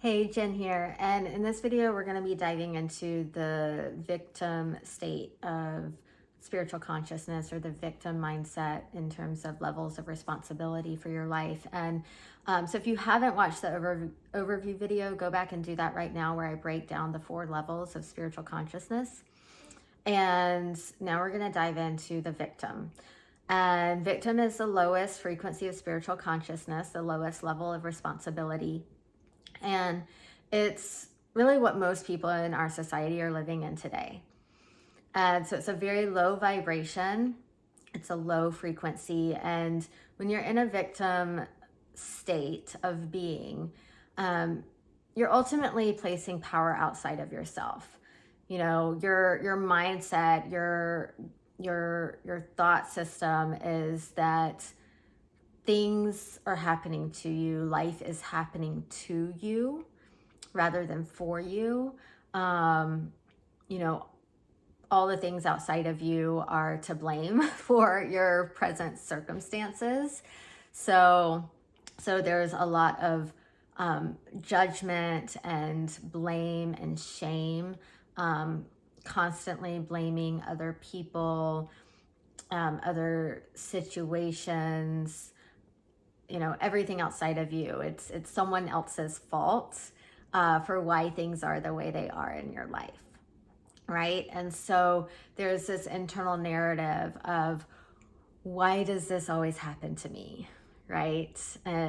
Hey, Jen here, and in this video we're going to be diving into the victim state of spiritual consciousness, or the victim mindset in terms of levels of responsibility for your life. And so if you haven't watched the overview video, go back and do that right now, where I break down the 4 levels of spiritual consciousness. And now we're going to dive into the victim. And victim is the lowest frequency of spiritual consciousness, the lowest level of responsibility. And it's really what most people in our society are living in today. And so it's a very low vibration, it's a low frequency. And when you're in a victim state of being, you're ultimately placing power outside of yourself. You know, your mindset, your thought system is that things are happening to you, life is happening to you rather than for you. You know, all the things outside of you are to blame for your present circumstances. So there's a lot of judgment and blame and shame, constantly blaming other people, other situations, you know, everything outside of you. It's someone else's fault for why things are the way they are in your life, right? And so there's this internal narrative of, why does this always happen to me, right?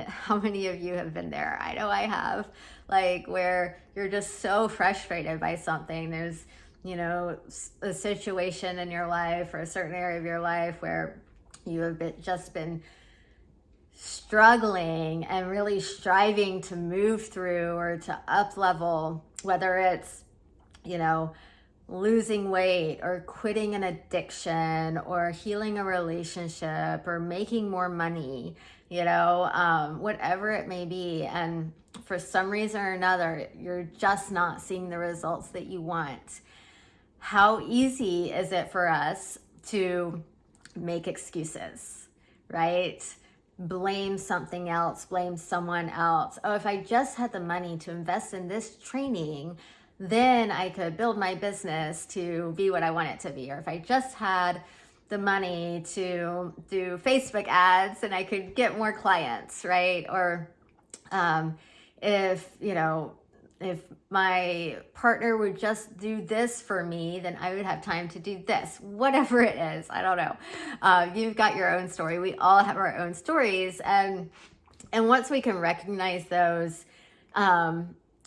How many of you have been there? I know I have, like, where you're just so frustrated by something. There's, you know, a situation in your life or a certain area of your life where you have just been struggling and really striving to move through or to up level, whether it's, you know, losing weight or quitting an addiction or healing a relationship or making more money, you know, whatever it may be. And for some reason or another, you're just not seeing the results that you want. How easy is it for us to make excuses, right? Blame something else, blame someone else. Oh, if I just had the money to invest in this training, then I could build my business to be what I want it to be. Or if I just had the money to do Facebook ads, and I could get more clients, right? Or if, you know, if my partner would just do this for me, then I would have time to do this, whatever it is. I don't know. You've got your own story. We all have our own stories. And once we can recognize those,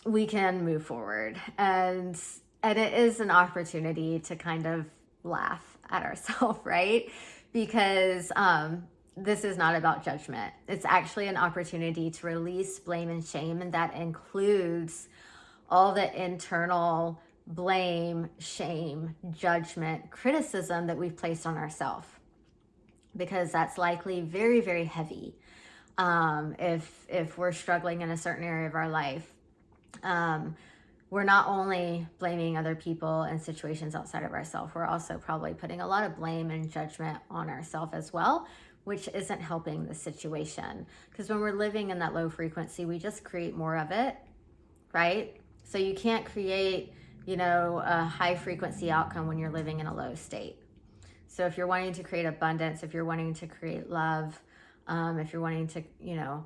we can move forward. And it is an opportunity to kind of laugh at ourselves, right? Because this is not about judgment. It's actually an opportunity to release blame and shame, and that includes all the internal blame, shame, judgment, criticism that we've placed on ourselves, because that's likely very, very heavy. If we're struggling in a certain area of our life, we're not only blaming other people and situations outside of ourselves, we're also probably putting a lot of blame and judgment on ourselves as well, which isn't helping the situation. Because when we're living in that low frequency, we just create more of it, right? So you can't create, you know, a high frequency outcome when you're living in a low state. So if you're wanting to create abundance, if you're wanting to create love, if you're wanting to, you know,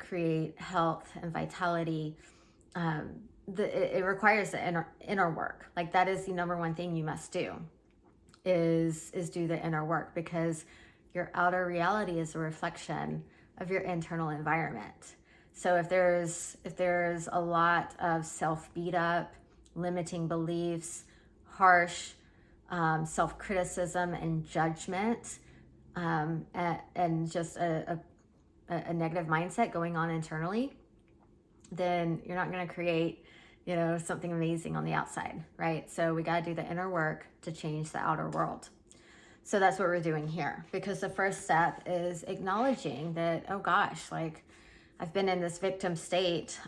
create health and vitality, it requires the inner work. Like, that is the number one thing you must do, is do the inner work, because your outer reality is a reflection of your internal environment. So if there's a lot of self beat up, limiting beliefs, harsh self-criticism and judgment, and just a negative mindset going on internally, then you're not going to create, you know, something amazing on the outside, right? So we got to do the inner work to change the outer world. So that's what we're doing here, because the first step is acknowledging that, oh gosh, like, I've been in this victim state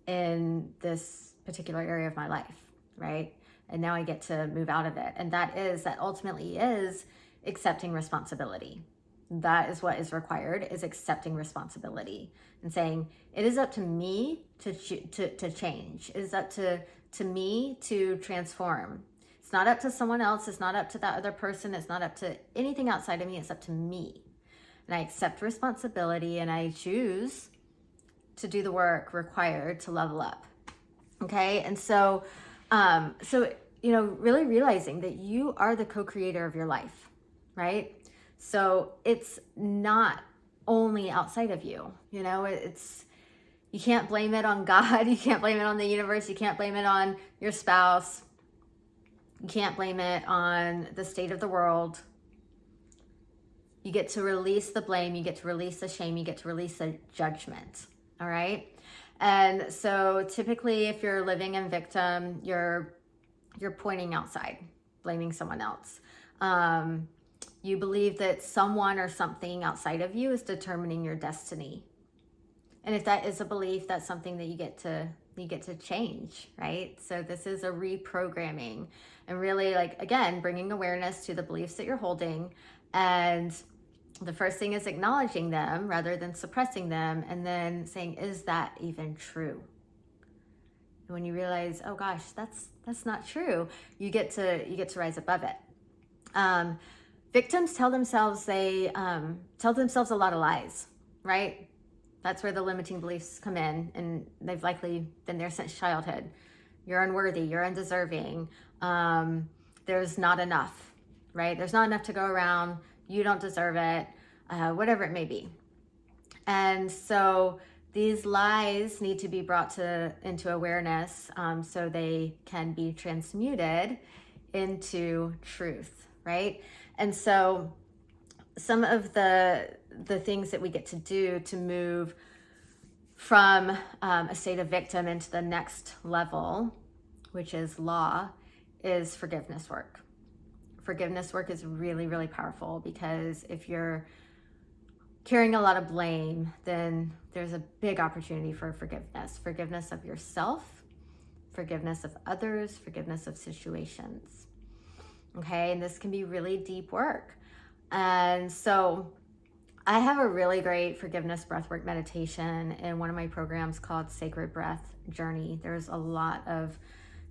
in this particular area of my life, right? And now I get to move out of it. And that ultimately is accepting responsibility, that is what is required, is accepting responsibility and saying, it is up to me to change. It is up to me to transform. It's not up to someone else. It's not up to that other person. It's not up to anything outside of me. It's up to me. And I accept responsibility and I choose to do the work required to level up. Okay. And so, really realizing that you are the co-creator of your life, right? So it's not only outside of you, you can't blame it on God. You can't blame it on the universe. You can't blame it on your spouse. You can't blame it on the state of the world. You get to release the blame. You get to release the shame. You get to release the judgment. All right. And so typically if you're living in victim, you're pointing outside, blaming someone else. You believe that someone or something outside of you is determining your destiny. And if that is a belief, that's something that you get to change, right? So this is a reprogramming and really, like, again, bringing awareness to the beliefs that you're holding. And the first thing is acknowledging them rather than suppressing them, and then saying, is that even true? And when you realize, oh gosh, that's not true, you get to rise above it. Victims tell themselves a lot of lies, right? That's where the limiting beliefs come in, and they've likely been there since childhood. You're unworthy, you're undeserving, there's not enough, right? There's not enough to go around, you don't deserve it, whatever it may be. And so these lies need to be brought into awareness, so they can be transmuted into truth, right? And so some of the things that we get to do to move from a state of victim into the next level, which is law, is forgiveness work. Forgiveness work is really, really powerful, because if you're carrying a lot of blame, then there's a big opportunity for forgiveness of yourself, forgiveness of others, forgiveness of situations. Okay, and this can be really deep work. And so I have a really great forgiveness breathwork meditation in one of my programs called Sacred Breath Journey. There's a lot of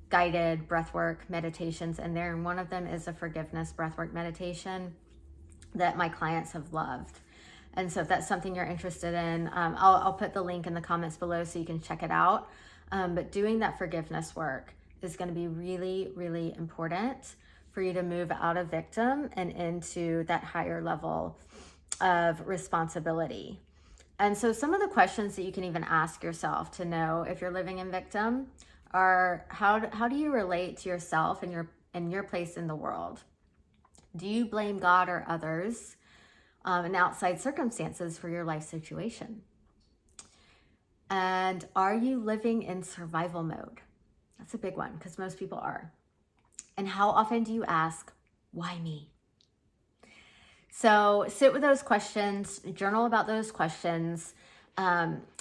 guided breathwork meditations in there, and one of them is a forgiveness breathwork meditation that my clients have loved. And so if that's something you're interested in, I'll put the link in the comments below so you can check it out. But doing that forgiveness work is going to be really, really important for you to move out of victim and into that higher level of responsibility. And so some of the questions that you can even ask yourself to know if you're living in victim are, how do you relate to yourself and your place in the world? Do you blame God or others and outside circumstances for your life situation? And are you living in survival mode? That's a big one, because most people are. And how often do you ask, why me? So sit with those questions, journal about those questions.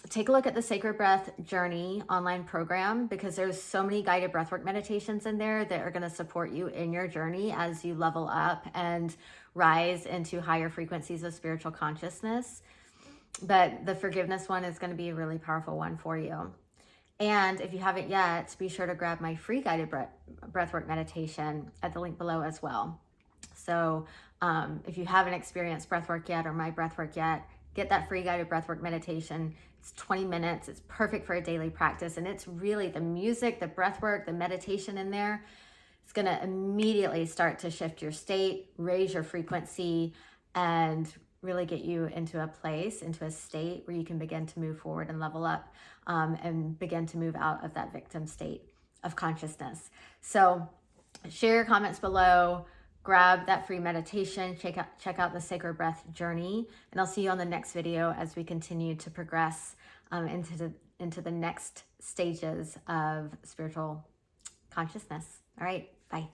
Take a look at the Sacred Breath Journey online program, because there's so many guided breathwork meditations in there that are going to support you in your journey as you level up and rise into higher frequencies of spiritual consciousness. But the forgiveness one is going to be a really powerful one for you. And if you haven't yet, be sure to grab my free guided breathwork meditation at the link below as well. So if you haven't experienced breathwork yet or my breathwork yet, get that free guided breathwork meditation. It's 20 minutes. It's perfect for a daily practice. And it's really the music, the breathwork, the meditation in there. It's going to immediately start to shift your state, raise your frequency, and really get you into a place, into a state where you can begin to move forward and level up and begin to move out of that victim state of consciousness. So share your comments below, grab that free meditation, check out the Sacred Breath Journey, and I'll see you on the next video as we continue to progress into the next stages of spiritual consciousness. All right, bye.